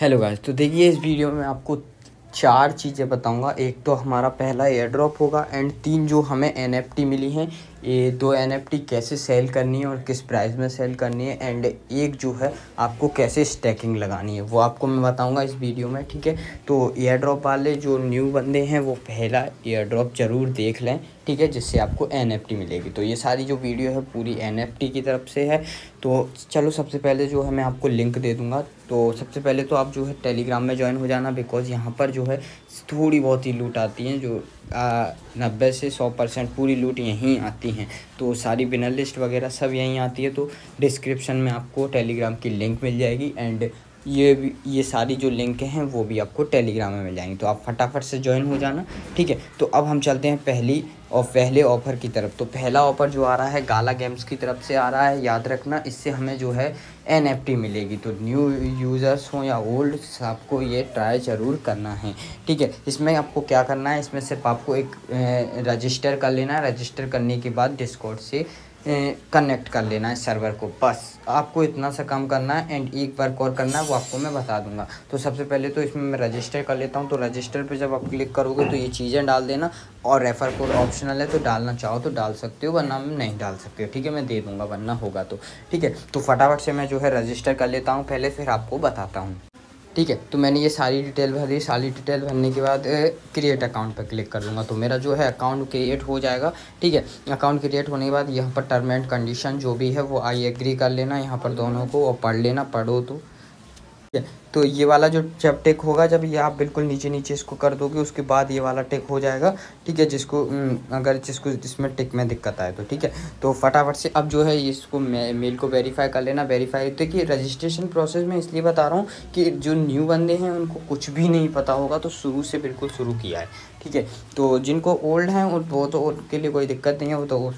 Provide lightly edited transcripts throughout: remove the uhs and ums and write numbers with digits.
Hello guys, तो देखिए इस वीडियो में आपको चार चीज़ें बताऊंगा। एक तो हमारा पहला एयर ड्रॉप होगा एंड तीन जो हमें एनएफटी मिली हैं, ये दो एनएफटी कैसे सेल करनी है और किस प्राइस में सेल करनी है, एंड एक जो है आपको कैसे स्टैकिंग लगानी है वो आपको मैं बताऊंगा इस वीडियो में। ठीक है, तो एयर ड्रॉप वाले जो न्यू बंदे हैं वो पहला एयर ड्रॉप ज़रूर देख लें, ठीक है, जिससे आपको एनएफटी मिलेगी। तो ये सारी जो वीडियो है पूरी एनएफटी की तरफ से है। तो चलो सबसे पहले जो है मैं आपको लिंक दे दूंगा। तो सबसे पहले तो आप जो है टेलीग्राम में ज्वाइन हो जाना, बिकॉज़ यहाँ पर जो है थोड़ी बहुत ही लूट आती हैं, जो 90 से 100% पूरी लूट यहीं आती हैं। तो सारी विनर लिस्ट वगैरह सब यहीं आती है। तो डिस्क्रिप्शन में आपको टेलीग्राम की लिंक मिल जाएगी एंड ये सारी जो लिंक हैं वो भी आपको टेलीग्राम में मिल जाएंगी। तो आप फटाफट से ज्वाइन हो जाना, ठीक है। तो अब हम चलते हैं पहले ऑफ़र की तरफ। तो पहला ऑफ़र जो आ रहा है गाला गेम्स की तरफ से आ रहा है, याद रखना इससे हमें जो है एनएफटी मिलेगी। तो न्यू यूज़र्स हों या ओल्ड, आपको ये ट्राई ज़रूर करना है, ठीक है। इसमें आपको क्या करना है, इसमें सिर्फ आपको एक रजिस्टर कर लेना है। रजिस्टर करने के बाद डिस्कॉर्ड से कनेक्ट कर लेना है सर्वर को, बस आपको इतना सा काम करना है। एंड एक वर्क और करना है, वो आपको मैं बता दूंगा। तो सबसे पहले तो इसमें मैं रजिस्टर कर लेता हूँ। तो रजिस्टर पे जब आप क्लिक करोगे तो ये चीज़ें डाल देना, और रेफ़र कोड ऑप्शनल है, तो डालना चाहो तो डाल सकते हो, वरना नहीं डाल सकते हो, ठीक है। मैं दे दूँगा वरना होगा तो, ठीक है। तो फटाफट से मैं जो है रजिस्टर कर लेता हूँ पहले, फिर आपको बताता हूँ, ठीक है। तो मैंने ये सारी डिटेल भरी। सारी डिटेल भरने के बाद क्रिएट अकाउंट पर क्लिक कर दूँगा। तो मेरा जो है अकाउंट क्रिएट हो जाएगा, ठीक है। अकाउंट क्रिएट होने के बाद यहाँ पर टर्म एंड कंडीशन जो भी है वो आई एग्री कर लेना यहाँ पर दोनों को, और पढ़ लेना, पढ़ो तो, ठीक है। तो ये वाला जो जब टिक होगा, जब ये आप बिल्कुल नीचे नीचे इसको कर दोगे उसके बाद ये वाला टिक हो जाएगा, ठीक है। जिसको इसमें टिक में दिक्कत आए तो, ठीक है। तो फटाफट से अब जो है इसको मेल को वेरीफाई कर लेना। वेरीफाई देखिए रजिस्ट्रेशन प्रोसेस में इसलिए बता रहा हूँ कि जो न्यू बंदे हैं उनको कुछ भी नहीं पता होगा, तो शुरू से बिल्कुल शुरू किया है, ठीक है। तो जिनको ओल्ड हैं वो तो उनके लिए कोई दिक्कत नहीं है, वो तो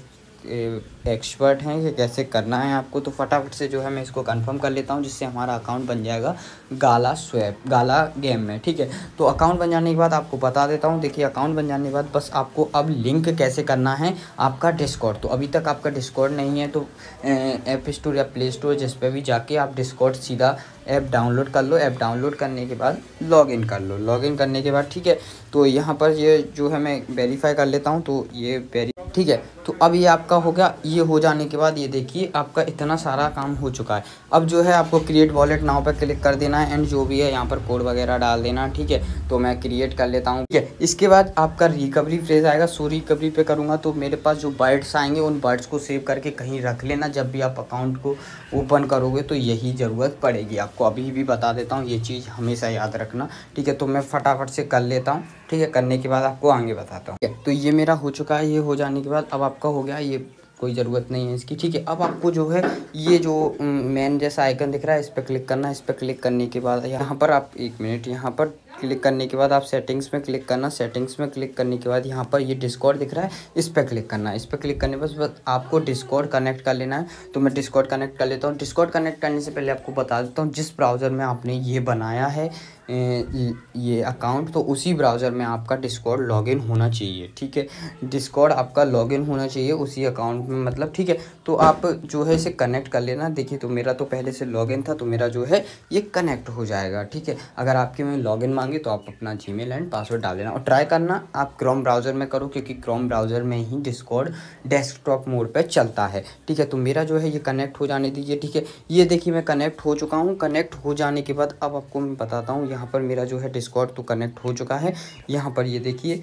एक्सपर्ट हैं कि कैसे करना है आपको। तो फटाफट से जो है मैं इसको कंफर्म कर लेता हूँ, जिससे हमारा अकाउंट बन जाएगा गाला गेम में, ठीक है। तो अकाउंट बन जाने के बाद आपको बता देता हूँ। देखिए अकाउंट बन जाने के बाद बस आपको अब लिंक कैसे करना है आपका डिस्कॉर्ड। तो अभी तक आपका डिस्कॉर्ड नहीं है तो ऐप स्टोर या प्ले स्टोर जिस पर भी जाके आप डिस्कॉर्ड सीधा ऐप डाउनलोड कर लो। ऐप डाउनलोड करने के बाद लॉगिन कर लो। लॉगिन करने के बाद, ठीक है, तो यहाँ पर ये जो है मैं वेरीफाई कर लेता हूँ। तो ये ठीक है। तो अब ये आपका हो गया। ये हो जाने के बाद ये देखिए आपका इतना सारा काम हो चुका है। अब जो है आपको क्रिएट वॉलेट नाउ पर क्लिक कर देना है एंड जो भी है यहाँ पर कोड वगैरह डाल देना, ठीक है। तो मैं क्रिएट कर लेता हूँ, ठीक है। इसके बाद आपका रिकवरी फ्रेज आएगा। सो रिकवरी पे करूँगा तो मेरे पास जो बाइट्स आएंगे उन बाइट्स को सेव करके कहीं रख लेना। जब भी आप अकाउंट को ओपन करोगे तो यही ज़रूरत पड़ेगी आपको। अभी भी बता देता हूँ, ये चीज़ हमेशा याद रखना, ठीक है। तो मैं फटाफट से कर लेता हूँ, ठीक है। करने के बाद आपको आगे बताता हूँ, ठीक है। तो ये मेरा हो चुका है। ये हो जाने के बाद अब आपका हो गया, ये कोई ज़रूरत नहीं है इसकी, ठीक है। अब आपको जो है ये जो मैन जैसा आइकन दिख रहा है इस पर क्लिक करना। इस पर क्लिक करने के बाद यहाँ पर आप एक मिनट, यहाँ पर क्लिक करने के बाद आप सेटिंग्स में क्लिक करना। सेटिंग्स में क्लिक करने के बाद यहाँ पर ये डिस्कॉर्ड दिख रहा है, इस पर क्लिक करना। इस पर क्लिक करने बस आपको डिस्कॉर्ड कनेक्ट कर लेना है। तो मैं डिस्कॉर्ड कनेक्ट कर लेता हूँ। डिस्कॉर्ड कनेक्ट करने से पहले आपको बता देता हूँ, जिस ब्राउज़र में आपने ये बनाया है ये अकाउंट, तो उसी ब्राउज़र में आपका डिस्कॉर्ड लॉगिन होना चाहिए, ठीक है। डिस्कॉर्ड आपका लॉगिन होना चाहिए उसी अकाउंट में, मतलब, ठीक है। तो आप जो है इसे कनेक्ट कर लेना। देखिए तो मेरा तो पहले से लॉगिन था तो मेरा जो है ये कनेक्ट हो जाएगा, ठीक है। अगर आपके में लॉगिन मांगे तो आप अपना जीमेल एंड पासवर्ड डाल देना, और ट्राई करना आप क्रोम ब्राउज़र में करो, क्योंकि क्रोम ब्राउज़र में ही डिस्कॉर्ड डेस्कटॉप मोड पर चलता है, ठीक है। तो मेरा जो है ये कनेक्ट हो जाने दीजिए, ठीक है। ये देखिए मैं कनेक्ट हो चुका हूँ। कनेक्ट हो जाने के बाद अब आपको मैं बताता हूँ, यहाँ पर मेरा जो है डिस्कॉर्ड तो कनेक्ट हो चुका है। यहाँ पर ये देखिए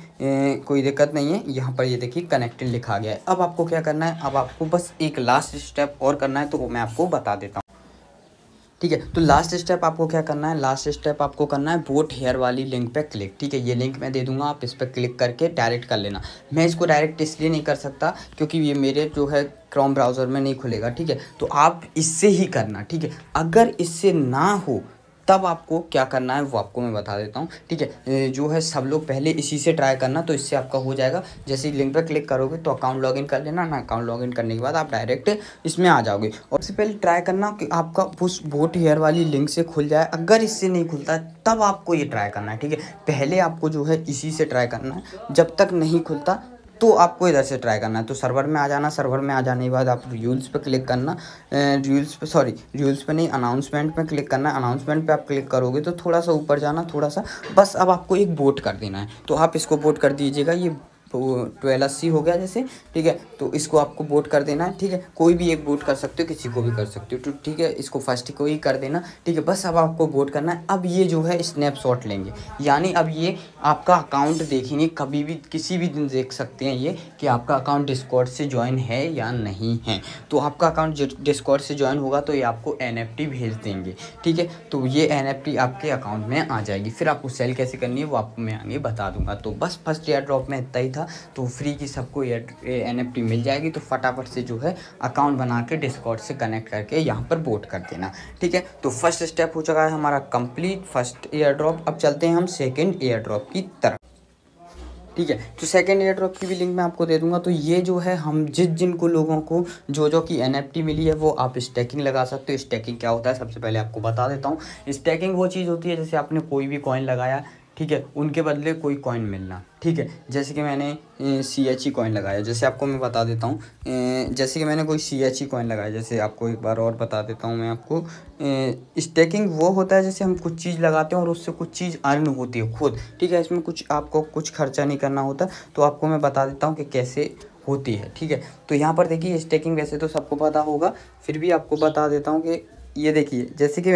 कोई दिक्कत नहीं है। यहाँ पर ये देखिए कनेक्टेड लिखा गया है। अब आपको क्या करना है, अब आपको बस एक लास्ट स्टेप और करना है, तो वो मैं आपको बता देता हूँ, ठीक है। तो लास्ट स्टेप आपको क्या करना है, लास्ट स्टेप आपको करना है वोट हेयर वाली लिंक पे क्लिक, ठीक है। ये लिंक मैं दे दूंगा, आप इस पर क्लिक करके डायरेक्ट कर लेना। मैं इसको डायरेक्ट इसलिए नहीं कर सकता क्योंकि ये मेरे जो है क्रोम ब्राउज़र में नहीं खुलेगा, ठीक है। तो आप इससे ही करना, ठीक है। अगर इससे ना हो तब आपको क्या करना है वो आपको मैं बता देता हूँ, ठीक है। जो है सब लोग पहले इसी से ट्राई करना, तो इससे आपका हो जाएगा। जैसे ही लिंक पर क्लिक करोगे तो अकाउंट लॉगिन कर लेना ना। अकाउंट लॉगिन करने के बाद आप डायरेक्ट इसमें आ जाओगे, और इससे पहले ट्राई करना कि आपका उस वोट हेयर वाली लिंक से खुल जाए। अगर इससे नहीं खुलता है तब आपको ये ट्राई करना है, ठीक है। पहले आपको जो है इसी से ट्राई करना है। जब तक नहीं खुलता तो आपको इधर से ट्राई करना है। तो सर्वर में आ जाना, सर्वर में आ जाने के बाद आप रूल्स पे क्लिक करना, रूल्स पे नहीं, अनाउंसमेंट पे क्लिक करना। अनाउंसमेंट पे आप क्लिक करोगे तो थोड़ा सा ऊपर जाना, थोड़ा सा, बस अब आपको एक वोट कर देना है। तो आप इसको वोट कर दीजिएगा, ये 1280 हो गया जैसे, ठीक है। तो इसको आपको वोट कर देना है, ठीक है। कोई भी एक वोट कर सकते हो, किसी को भी कर सकते हो, तो ठीक है, इसको फर्स्ट को ही कर देना, ठीक है। बस अब आपको वोट करना है। अब ये जो है स्नैपशॉट लेंगे, यानी अब ये आपका अकाउंट देखेंगे, कभी भी किसी भी दिन देख सकते हैं ये कि आपका अकाउंट डिस्कॉर्ड से ज्वाइन है या नहीं है। तो आपका अकाउंट डिस्कॉर्ड से ज्वाइन होगा तो ये आपको NFT भेज देंगे, ठीक है। तो ये NFT आपके अकाउंट में आ जाएगी। फिर आपको सेल कैसे करनी है वो आपको मैं आगे बता दूंगा। तो बस फर्स्ट एयर ड्रॉप में इतना ही था। तो फ्री की सबको NFT मिल जाएगी। तो फटाफट से जो है अकाउंट बना के डिस्कॉर्ड से कनेक्ट करके यहाँ पर वोट कर देना, ठीक है। तो फर्स्ट स्टेप हो चुका है हमारा कंप्लीट, फर्स्ट एयर ड्रॉप। अब चलते हैं हम सेकेंड एयर ड्रॉप की तरफ, ठीक है। तो सेकेंड एयर ड्रॉप की भी लिंक मैं आपको दे दूंगा। तो ये जो है हम जिनको लोगों को जो की NFT मिली है वो आप स्टैकिंग लगा सकते हो। स्टैकिंग क्या होता है सबसे पहले आपको बता देता हूँ। स्टैकिंग वो चीज़ होती है जैसे आपने कोई भी कॉइन लगाया, ठीक है, उनके बदले कोई कॉइन मिलना, ठीक है। जैसे कि मैंने CHE कॉइन लगाया, जैसे आपको मैं बता देता हूँ, जैसे कि मैंने कोई CHE कॉइन लगाया, जैसे आपको एक बार और बता देता हूँ मैं आपको। स्टैकिंग वो होता है जैसे हम कुछ चीज़ लगाते हैं और उससे कुछ चीज़ अर्न होती है खुद, ठीक है। इसमें कुछ आपको कुछ खर्चा नहीं करना होता। तो आपको मैं बता देता हूँ कि कैसे होती है, ठीक है। तो यहाँ पर देखिए स्टैकिंग वैसे तो सबको पता होगा, फिर भी आपको बता देता हूँ कि ये देखिए, जैसे कि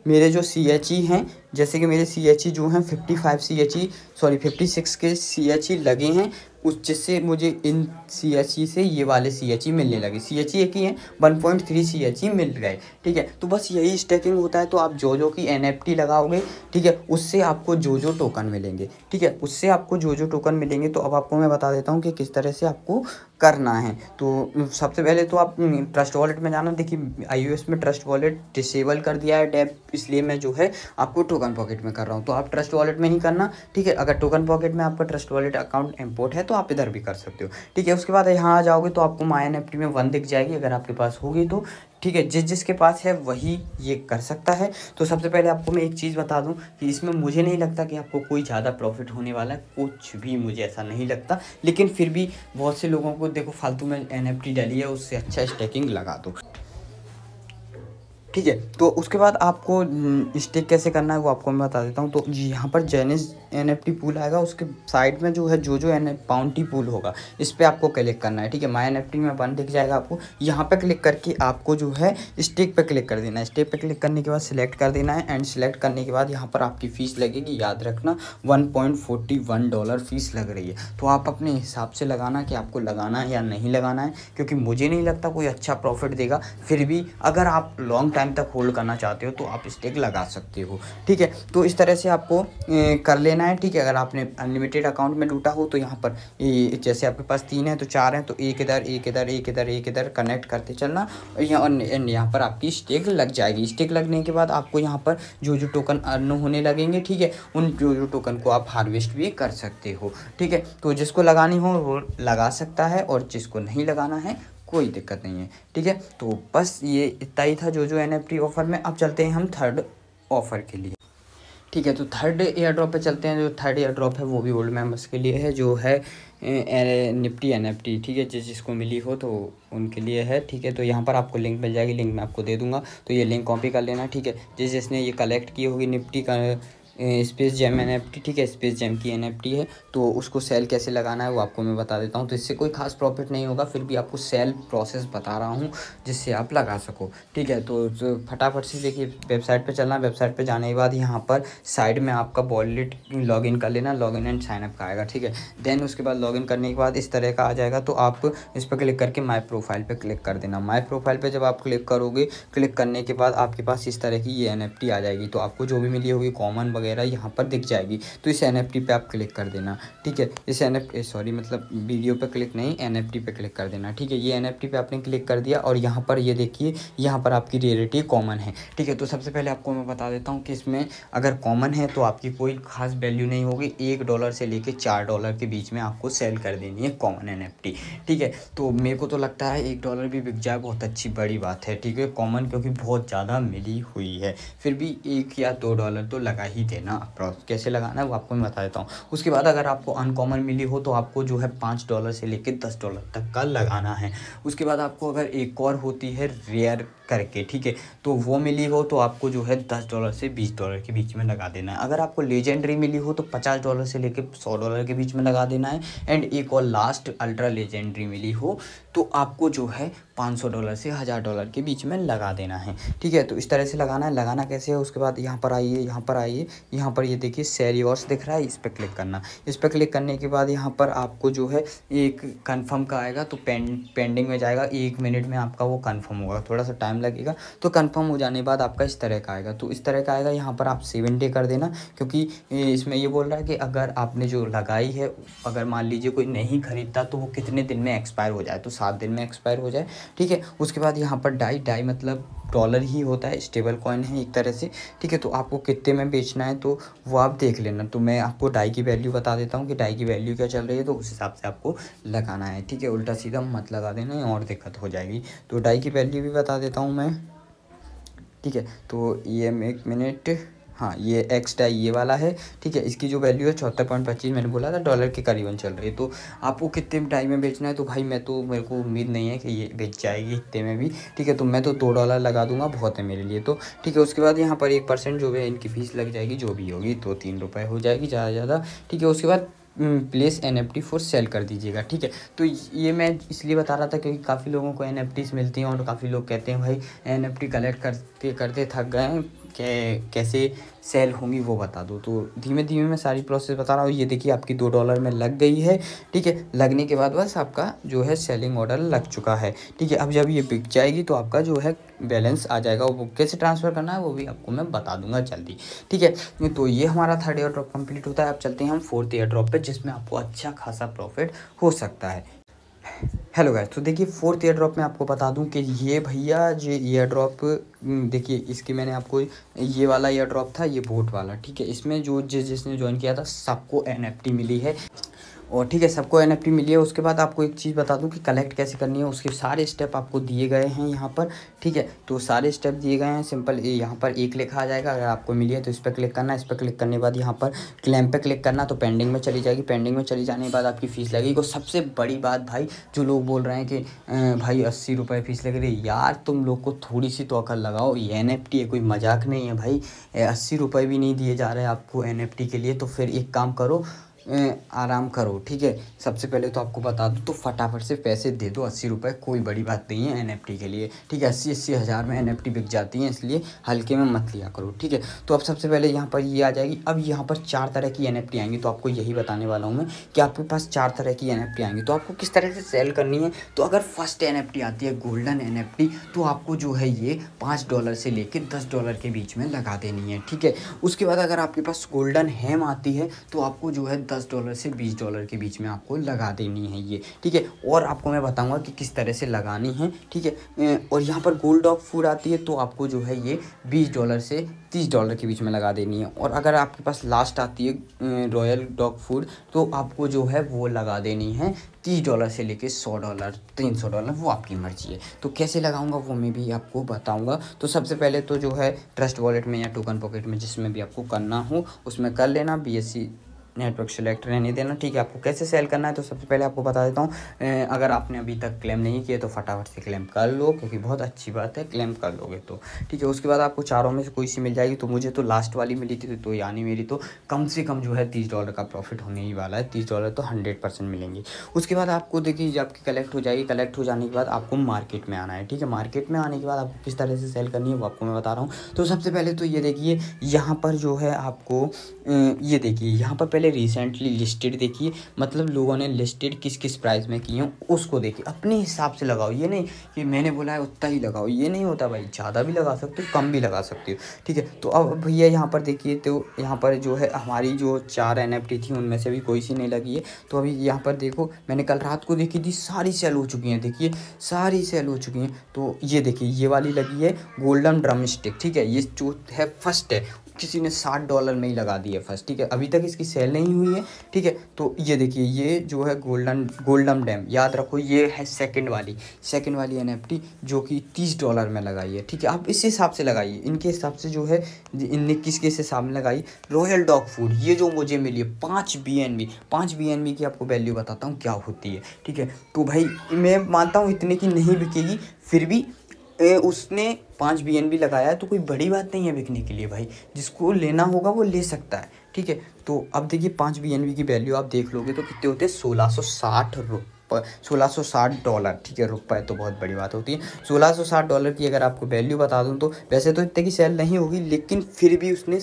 मेरे जो CHE हैं, जैसे कि मेरे CHE जो हैं 56 के CHE लगे हैं, उस जिससे मुझे इन CHE से ये वाले CHE मिलने लगे। CHE एक ही हैं, 1.3 CHE मिल गए, ठीक है। तो बस यही स्टैकिंग होता है। तो आप जो की NFT लगाओगे, ठीक है, उससे आपको जो टोकन मिलेंगे, ठीक है, उससे आपको जो टोकन मिलेंगे। तो अब आपको मैं बता देता हूँ कि किस तरह से आपको करना है। तो सबसे पहले तो आप ट्रस्ट वॉलेट में जाना। देखिए iOS में ट्रस्ट वॉलेट डिसेबल कर दिया है टैब, इसलिए मैं जो है आपको टोकन पॉकेट में कर रहा हूँ। तो आप ट्रस्ट वॉलेट में ही करना, ठीक है। अगर टोकन पॉकेट में आपका ट्रस्ट वॉलेट अकाउंट इंपोर्ट है तो आप इधर भी कर सकते हो, ठीक है। उसके बाद यहाँ आ जाओगे तो आपको माय NFT में 1 दिख जाएगी, अगर आपके पास होगी तो, ठीक है। जिसके पास है वही ये कर सकता है। तो सबसे पहले आपको मैं एक चीज़ बता दूं कि इसमें मुझे नहीं लगता कि आपको कोई ज़्यादा प्रॉफिट होने वाला है, कुछ भी मुझे ऐसा नहीं लगता। लेकिन फिर भी बहुत से लोगों को देखो फालतू में NFT डाली है, उससे अच्छा स्टैकिंग लगा दो, ठीक है। तो उसके बाद आपको स्टेक कैसे करना है वो आपको मैं बता देता हूँ। तो यहाँ पर जेनिस NFT पूल आएगा, उसके साइड में जो है जो बाउंटी पूल होगा, इस पर आपको क्लिक करना है, ठीक है। माय NFT में 1 दिख जाएगा आपको, यहाँ पे क्लिक करके आपको जो है स्टेक पे क्लिक कर देना है। स्टेक पे क्लिक करने के बाद सिलेक्ट कर देना है, एंड सिलेक्ट करने के बाद यहाँ पर आपकी फ़ीस लगेगी, याद रखना $1.41 फ़ीस लग रही है। तो आप अपने हिसाब से लगाना कि आपको लगाना है या नहीं लगाना है, क्योंकि मुझे नहीं लगता कोई अच्छा प्रॉफिट देगा। फिर भी अगर आप लॉन्ग टाइम तक होल्ड करना चाहते हो तो आप स्टेक लगा सकते हो, ठीक है। तो इस तरह से आपको कर लेना है, ठीक है। अगर आपने अनलिमिटेड अकाउंट में लूटा हो तो यहाँ पर जैसे आपके पास 3 है तो 4 हैं, तो एक इधर कनेक्ट करते चलना, और यहाँ पर आपकी स्टेक लग जाएगी। स्टेक लगने के बाद आपको यहाँ पर जो टोकन अर्न होने लगेंगे, ठीक है, उन जो टोकन को आप हार्वेस्ट भी कर सकते हो, ठीक है। तो जिसको लगानी हो वो लगा सकता है, और जिसको नहीं लगाना है कोई दिक्कत नहीं है, ठीक है। तो बस ये इतना ही था जो NFT ऑफ़र में। अब चलते हैं हम थर्ड ऑफ़र के लिए, ठीक है। तो थर्ड एयर ड्रॉप पे चलते हैं। जो थर्ड एयर ड्रॉप है वो भी ओल्ड मेंबर्स के लिए है, जो है निफ्टी NFT, ठीक है। जिसको मिली हो तो उनके लिए है, ठीक है। तो यहाँ पर आपको लिंक मिल जाएगी, लिंक मैं आपको दे दूँगा, तो ये लिंक कॉपी कर लेना, ठीक है। जिसने ये कलेक्ट की होगी निफ्टी का स्पेस जेम NFT, ठीक है, स्पेस जेम की NFT है। तो उसको सेल कैसे लगाना है वो आपको मैं बता देता हूँ। तो इससे कोई खास प्रॉफिट नहीं होगा, फिर भी आपको सेल प्रोसेस बता रहा हूँ जिससे आप लगा सको, ठीक है। तो फटाफट से देखिए वेबसाइट पे चलना। वेबसाइट पे जाने के बाद यहाँ पर साइड में आपका वॉलेट लॉगिन कर लेना, लॉगिन एंड साइनअप का आएगा, ठीक है। देन उसके बाद लॉगिन करने के बाद इस तरह का आ जाएगा। तो आप इस पर क्लिक करके माई प्रोफाइल पर क्लिक कर देना। माई प्रोफाइल पर जब आप क्लिक करोगे, क्लिक करने के बाद आपके पास इस तरह की ये NFT आ जाएगी। तो आपको जो भी मिली होगी कॉमन वगैरह यहाँ पर दिख जाएगी। तो इस NFT पे आप क्लिक कर देना, ठीक है। इस मतलब वीडियो पे क्लिक नहीं, NFT पे क्लिक कर देना, ठीक है। ये NFT पे आपने क्लिक कर दिया, और यहाँ पर ये देखिए यहाँ पर आपकी रेयरिटी कॉमन है, ठीक है। तो सबसे पहले आपको मैं बता देता हूँ कि इसमें अगर कॉमन है तो आपकी कोई खास वैल्यू नहीं होगी। $1 से लेके $4 के बीच में आपको सेल कर देनी है कॉमन NFT, ठीक है। तो मेरे को तो लगता है $1 भी बिक जाए बहुत अच्छी बड़ी बात है, ठीक है। कॉमन क्योंकि बहुत ज़्यादा मिली हुई है, फिर भी $1 या $2 तो लगा ही देना देना। अप्रॉक्स कैसे लगाना है वो आपको मैं बता देता हूँ। उसके बाद अगर आपको अनकॉमन मिली हो तो आपको जो है $5 से लेकर $10 तक का लगाना है। उसके बाद आपको अगर एक और होती है रेयर करके, ठीक है, तो वो मिली हो तो आपको जो है $10 से $20 के बीच में लगा देना है। अगर आपको लेजेंडरी मिली हो तो $50 से लेकर $100 के बीच में लगा देना है। एंड एक और लास्ट अल्ट्रा लेजेंडरी मिली हो तो आपको जो है $500 से $1000 के बीच में लगा देना है, ठीक है। तो इस तरह से लगाना है। लगाना कैसे है, उसके बाद यहाँ पर आइए, यहाँ पर आइए, यहाँ पर ये देखिए सेरियोस दिख रहा है, इस पर क्लिक करना। इस पर क्लिक करने के बाद यहाँ पर आपको जो है एक कन्फर्म का आएगा, तो पेंडिंग में जाएगा। 1 मिनट में आपका वो कन्फर्म होगा, थोड़ा सा टाइम लगेगा। तो कन्फर्म हो जाने के बाद आपका इस तरह का आएगा। तो इस तरह का आएगा, यहाँ पर आप 7 डे कर देना, क्योंकि इसमें ये बोल रहा है कि अगर आपने जो लगाई है, अगर मान लीजिए कोई नहीं खरीदता तो वो कितने दिन में एक्सपायर हो जाए, तो 7 दिन में एक्सपायर हो जाए, ठीक है। उसके बाद यहाँ पर डाई मतलब डॉलर ही होता है, स्टेबल कॉइन है एक तरह से, ठीक है। तो आपको कितने में बेचना है तो वो आप देख लेना। तो मैं आपको डाई की वैल्यू बता देता हूँ कि डाई की वैल्यू क्या चल रही है, तो उस हिसाब से आपको लगाना है, ठीक है। उल्टा सीधा मत लगा देना और दिक्कत हो जाएगी। तो डाई की वैल्यू भी बता देता हूँ मैं, ठीक है। तो ये 1 मिनट, हाँ, ये एक्स डाई ये वाला है, ठीक है। इसकी जो वैल्यू है 74.25 मैंने बोला था डॉलर के करीबन चल रही है। तो आपको कितने डाई में बेचना है, तो भाई मेरे को उम्मीद नहीं है कि ये बेच जाएगी इतने में भी, ठीक है। तो मैं तो $2 लगा दूंगा, बहुत है मेरे लिए तो, ठीक है। उसके बाद यहाँ पर 1% जो है इनकी फ़ीस लग जाएगी, जो भी होगी, तो ₹3 हो जाएगी ज़्यादा ज़्यादा, ठीक है। उसके बाद प्लेस NFT फॉर सेल कर दीजिएगा, ठीक है। तो ये मैं इसलिए बता रहा था क्योंकि काफ़ी लोगों को NFTs मिलती हैं और काफ़ी लोग कहते हैं भाई NFT कलेक्ट करते करते थक गए हैं, कैसे सेल होंगी वो बता दो। तो धीमे धीमे मैं सारी प्रोसेस बता रहा हूँ। ये देखिए आपकी $2 में लग गई है, ठीक है। लगने के बाद बस आपका जो है सेलिंग ऑर्डर लग चुका है, ठीक है। अब जब ये बिक जाएगी तो आपका जो है बैलेंस आ जाएगा, वो कैसे ट्रांसफ़र करना है वो भी आपको मैं बता दूंगा जल्दी, ठीक है। तो ये हमारा 3rd एयर ड्रॉप कंप्लीट होता है। अब चलते हैं हम 4th एयर ड्रॉप पे, जिसमें आपको अच्छा खासा प्रॉफिट हो सकता है। हेलो गाइस, तो देखिए 4th एयर ड्रॉप में आपको बता दूं कि ये भैया जो एयर ड्रॉप देखिए, इसकी मैंने आपको ये वाला एयर ड्रॉप था, ये बोट वाला, ठीक है। इसमें जो जिसने ज्वाइन किया था सबको NFT मिली है, और ठीक है, सबको NFT मिली है। उसके बाद आपको एक चीज़ बता दूं कि कलेक्ट कैसे करनी है, उसके सारे स्टेप आपको दिए गए हैं यहाँ पर, ठीक है। तो सारे स्टेप दिए गए हैं, सिंपल यहाँ पर एक लिखा आ जाएगा, अगर आपको मिली है तो इस पर क्लिक करना। इस पर क्लिक करने के बाद यहाँ पर क्लेम पे क्लिक करना, तो पेंडिंग में चली जाएगी। पेंडिंग में चली जाने के बाद आपकी फ़ीस लगेगी। और सबसे बड़ी बात भाई, जो लोग बोल रहे हैं कि भाई ₹80 फ़ीस लग रही है, यार तुम लोग को थोड़ी सी तो अकल लगाओ। ये NFT है, कोई मजाक नहीं है भाई। ₹80 भी नहीं दिए जा रहे हैं आपको NFT के लिए, तो फिर एक काम करो, आराम करो, ठीक है। सबसे पहले तो आपको बता दूं, तो फटाफट से पैसे दे दो। ₹80 कोई बड़ी बात नहीं है NFT के लिए, ठीक है। 80-80 हज़ार में NFT बिक जाती हैं, इसलिए हल्के में मत लिया करो, ठीक है। तो अब सबसे पहले यहाँ पर ये आ जाएगी। अब यहाँ पर 4 तरह की NFT आएंगी, तो आपको यही बताने वाला हूँ मैं कि आपके पास 4 तरह की NFT आएंगी, तो आपको किस तरह से सेल करनी है। तो अगर फर्स्ट NFT आती है गोल्डन NFT, तो आपको जो है ये $5 से लेकर $10 के बीच में लगा देनी है, ठीक है। उसके बाद अगर आपके पास गोल्डन हैम आती है, तो आपको जो है $10 से $20 के बीच में आपको लगा देनी है ये, ठीक है। और आपको मैं बताऊंगा कि किस तरह से लगानी है, ठीक है। और यहाँ पर गोल्ड डॉग फूड आती है, तो आपको जो है ये $20 से $30 के बीच में लगा देनी है। और अगर आपके पास लास्ट आती है रॉयल डॉग फूड, तो आपको जो है वो लगा देनी है $30 से लेके $100 $300, वो आपकी मर्जी है। तो कैसे लगाऊंगा वो मैं भी आपको बताऊंगा। तो सबसे पहले तो जो है ट्रस्ट वॉलेट में या टोकन पॉकेट में, जिसमें भी आपको करना हो उसमें कर लेना। BSC नेटवर्क सेलेक्ट रहने देना, ठीक है। आपको कैसे सेल करना है, तो सबसे पहले आपको बता देता हूँ। अगर आपने अभी तक क्लेम नहीं किया तो फटाफट से क्लेम कर लो, क्योंकि बहुत अच्छी बात है, क्लेम कर लोगे तो, ठीक है। उसके बाद आपको चारों में से कोई सी मिल जाएगी। तो मुझे तो लास्ट वाली मिली थी, तो यानी मेरी तो कम से कम जो है $30 का प्रॉफिट होने ही वाला है। $30 तो 100% मिलेंगे। उसके बाद आपको देखिए, जब आपकी कलेक्ट हो जाएगी, कलेक्ट हो जाने के बाद आपको मार्केट में आना है, ठीक है। मार्केट में आने के बाद आपको किस तरह से सेल करनी है वो आपको मैं बता रहा हूँ। तो सबसे पहले तो ये देखिए, यहाँ पर जो है आपको ये देखिए, यहाँ पर पहले रिसेंटली लिस्टेड देखिए, मतलब लोगों ने लिस्टेड किस किस प्राइस में किए उसको देखिए, अपने हिसाब से लगाओ। ये नहीं कि मैंने बोला है उतना ही लगाओ, ये नहीं होता भाई। ज़्यादा भी लगा सकते हो, कम भी लगा सकते हो, ठीक है। तो अब भैया यहाँ पर देखिए, तो यहाँ पर जो है हमारी जो 4 NFT थी, उनमें से भी कोई सी नहीं लगी है। तो अभी यहाँ पर देखो, मैंने कल रात को देखी थी, सारी सेल हो चुकी हैं, देखिए सारी सेल हो चुकी हैं। तो ये देखिए, ये वाली लगी है गोल्डन ड्रम स्टिक, ठीक है। ये जो है फर्स्ट है, किसी ने $60 में ही लगा दी है फर्स्ट, ठीक है। अभी तक इसकी सेल नहीं हुई है, ठीक है। तो ये देखिए, ये जो है गोल्डन डैम, याद रखो ये है सेकंड वाली NFT जो कि $30 में लगाई है, ठीक है। आप इस हिसाब से लगाइए, इनके हिसाब से जो है इनने किसके हिसाब में लगाई। रॉयल डॉग फूड ये जो मुझे मिली है 5 BNB की आपको वैल्यू बताता हूँ क्या होती है, ठीक है। तो भाई मैं मानता हूँ इतने की नहीं बिकेगी, फिर भी उसने 5 BNB लगाया है तो कोई बड़ी बात नहीं है बिकने के लिए भाई, जिसको लेना होगा वो ले सकता है, ठीक है। तो अब देखिए 5 BNB की वैल्यू आप देख लोगे तो कितने होते हैं, $1660, ठीक है। रुपये तो बहुत बड़ी बात होती है। $1660 की अगर आपको वैल्यू बता दूं तो वैसे तो इतने की सेल नहीं होगी, लेकिन फिर भी उसने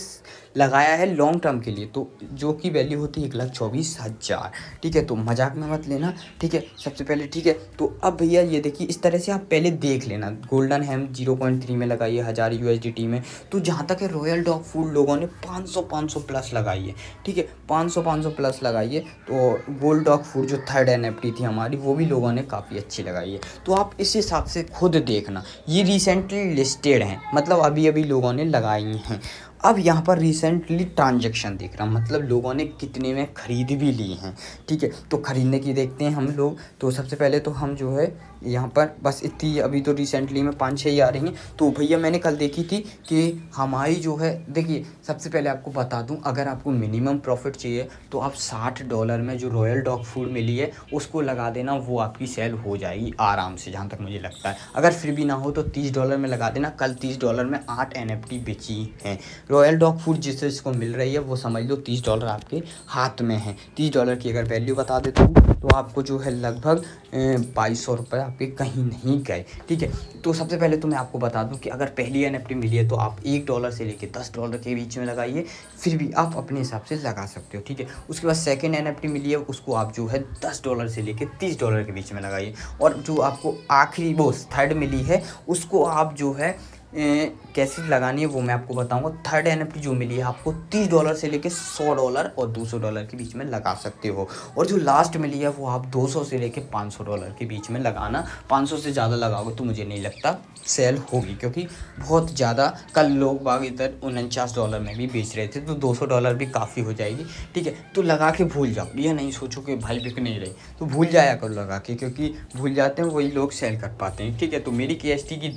लगाया है लॉन्ग टर्म के लिए, तो जो की वैल्यू होती है 1,24,000, ठीक है। तो मजाक में मत लेना, ठीक है, सबसे पहले, ठीक है। तो अब भैया ये देखिए, इस तरह से आप पहले देख लेना। गोल्डन हैम 0.3 में लगाई है, 1000 USDT में। तो जहाँ तक है रॉयल डॉग फूड लोगों ने 500 प्लस लगाई है, ठीक है, 500 प्लस लगाई है। तो गोल्ड डॉग फूड जो थर्ड NFT थी हमारी, वो भी लोगों ने काफ़ी अच्छी लगाई है। तो आप इस हिसाब से खुद देखना, ये रिसेंटली लिस्टेड हैं, मतलब अभी अभी लोगों ने लगाई हैं। अब यहाँ पर रिसेंटली ट्रांजैक्शन देख रहा हूँ, मतलब लोगों ने कितने में ख़रीद भी ली हैं, ठीक है। तो ख़रीदने की देखते हैं हम लोग। तो सबसे पहले तो हम जो है यहाँ पर बस इतनी, अभी तो रिसेंटली में 5-6 ही आ रही हैं। तो भैया मैंने कल देखी थी कि हमारी जो है, देखिए सबसे पहले आपको बता दूँ, अगर आपको मिनिमम प्रॉफिट चाहिए तो आप $60 में जो रॉयल डॉग फूड मिली है उसको लगा देना, वो आपकी सेल हो जाएगी आराम से, जहाँ तक मुझे लगता है। अगर फिर भी ना हो तो $30 में लगा देना। कल $30 में 8 NFT बेची हैं। रॉयल डॉग फूड जिससे इसको मिल रही है वो समझ लो $30 आपके हाथ में है। $30 की अगर वैल्यू बता देता हूँ तो आपको जो है लगभग 2200 रुपये आपके कहीं नहीं गए, ठीक है। तो सबसे पहले तो मैं आपको बता दूं कि अगर पहली NFT मिली है तो आप $1 से लेके $10 के बीच में लगाइए, फिर भी आप अपने हिसाब से लगा सकते हो, ठीक है। उसके बाद सेकेंड NFT मिली है, उसको आप जो है $10 से लेके $30 के बीच में लगाइए। और जो आपको आखिरी वो थर्ड मिली है उसको आप जो है कैसे लगानी है वो मैं आपको बताऊंगा। थर्ड NFT जो मिली है आपको $30 से लेके $100 और $200 के बीच में लगा सकते हो। और जो लास्ट मिली है वो आप 200 से लेके $500 के बीच में लगाना। 500 से ज़्यादा लगाओगे तो मुझे नहीं लगता सेल होगी, क्योंकि बहुत ज़्यादा कल लोग बाग इधर $49 में भी बेच रहे थे, तो $200 भी काफ़ी हो जाएगी, ठीक है। तो लगा के भूल जाओ, ये नहीं सोचो कि भाई बिक नहीं रही, तो भूल जाया करो लगा के, क्योंकि भूल जाते हैं वही लोग सेल कर पाते हैं, ठीक है। तो मेरी KST की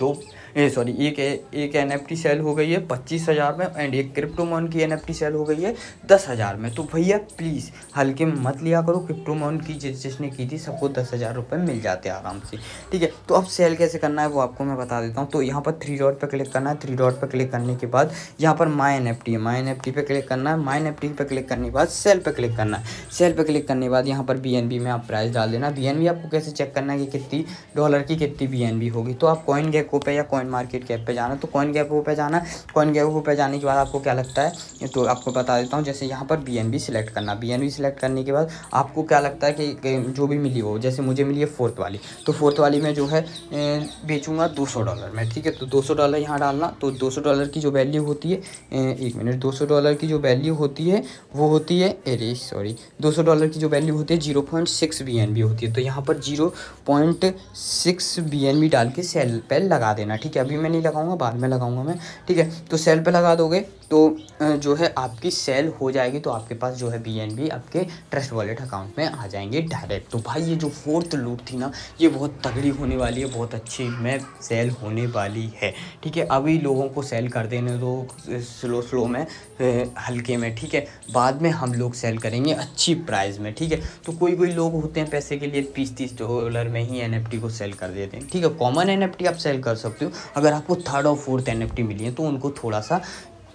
एक NFT सेल हो गई है 25,000 में, एंड एक क्रिप्टोमोन की NFT सेल हो गई है 10,000 में। तो भैया प्लीज़ हल्के में मत लिया करो, क्रिप्टोमोन की जिसने की थी सबको 10,000 रुपये मिल जाते हैं आराम से, ठीक है। तो अब सेल कैसे करना है वो आपको मैं बता देता हूँ। तो यहाँ पर 3 डॉट पर क्लिक करना है। 3 डॉट पर क्लिक करने के बाद यहाँ पर माई NFT है, माई NFT पे क्लिक करना है। माई NFT पे क्लिक करने के बाद सेल पे क्लिक करना है। सेल पे क्लिक करने के बाद यहाँ पर BNB में आप प्राइस डाल देना। BNB आपको कैसे चेक करना है कि कितनी डॉलर की कितनी BNB होगी, तो आप कॉइन गेको पे या कॉइन मार्केट कैप पे जाना। तो कॉइन गेको पे जाना, कॉइन गेको पे जाने के बाद आपको क्या लगता है तो आपको बता देता हूँ। जैसे यहाँ पर BNB सिलेक्ट करना, BNB सिलेक्ट करने के बाद आपको क्या लगता है कि जो भी मिली हो, जैसे मुझे मिली है 4th वाली, तो 4th वाली में जो है बेचूंगा $200 में, ठीक है। तो $200 यहाँ डालना। तो $200 की जो वैल्यू होती है, एक मिनट, $200 की जो वैल्यू होती है वो होती है, $200 की जो वैल्यू होती है 0.6 BNB होती है। तो यहाँ पर 0.6 BNB डाल के सेल पे लगा देना, ठीक है। अभी मैं नहीं लगाऊंगा, बाद में लगाऊंगा मैं, ठीक है। तो सेल पे लगा दोगे तो जो है आपकी सेल हो जाएगी, तो आपके पास जो है BNB आपके ट्रस्ट वॉलेट अकाउंट में आ जाएंगे डायरेक्ट। तो भाई ये जो 4th लूट थी ना, ये बहुत तगड़ी होने वाली है, बहुत अच्छी में सेल होने वाली है, ठीक है। अभी लोगों को सेल कर देने दो स्लो में, हल्के में, ठीक है। बाद में हम लोग सेल करेंगे अच्छी प्राइस में, ठीक है। तो कोई लोग होते हैं पैसे के लिए $30 में ही NFT को सेल कर देते हैं, ठीक है। कॉमन NFT आप सेल कर सकते हो। अगर आपको 3rd और 4th NFT मिली है तो उनको थोड़ा सा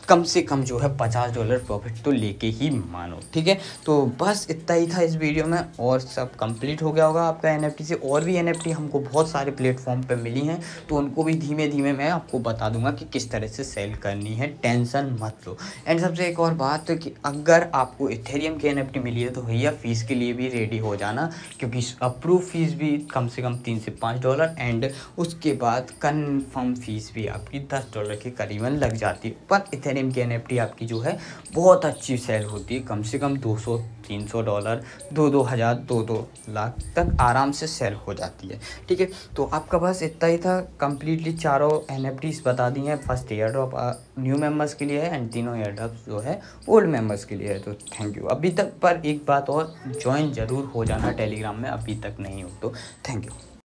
कम से कम जो है $50 प्रॉफिट तो लेके ही मानो, ठीक है। तो बस इतना ही था इस वीडियो में, और सब कंप्लीट हो गया होगा आपका NFT से। और भी NFT हमको बहुत सारे प्लेटफॉर्म पे मिली हैं, तो उनको भी धीमे धीमे मैं आपको बता दूंगा कि किस तरह से सेल करनी है, टेंशन मत लो। एंड सबसे एक और बात कि अगर आपको इथेरियम की NFT मिली है तो भैया फ़ीस के लिए भी रेडी हो जाना, क्योंकि अप्रूव फ़ीस भी कम से कम $3 से $5, एंड उसके बाद कन्फर्म फ़ीस भी आपकी $10 के करीबन लग जाती है। पर इथेरियम की NFT आपकी जो है बहुत अच्छी सेल होती है, कम से कम $200-300, 2-2 हज़ार 2-2 लाख तक आराम से सेल हो जाती है। ठीक है, तो आपका बस इतना ही था। कम्प्लीटली चारों NFTs बता दी हैं। First air drop new members के लिए है एंड तीनों एयर ड्रॉप्स जो है ओल्ड मेम्बर्स के लिए है। तो थैंक यू। अभी तक पर एक बात और, ज्वाइन ज़रूर हो जाना टेलीग्राम में, अभी तक नहीं हो तो थैंक यू।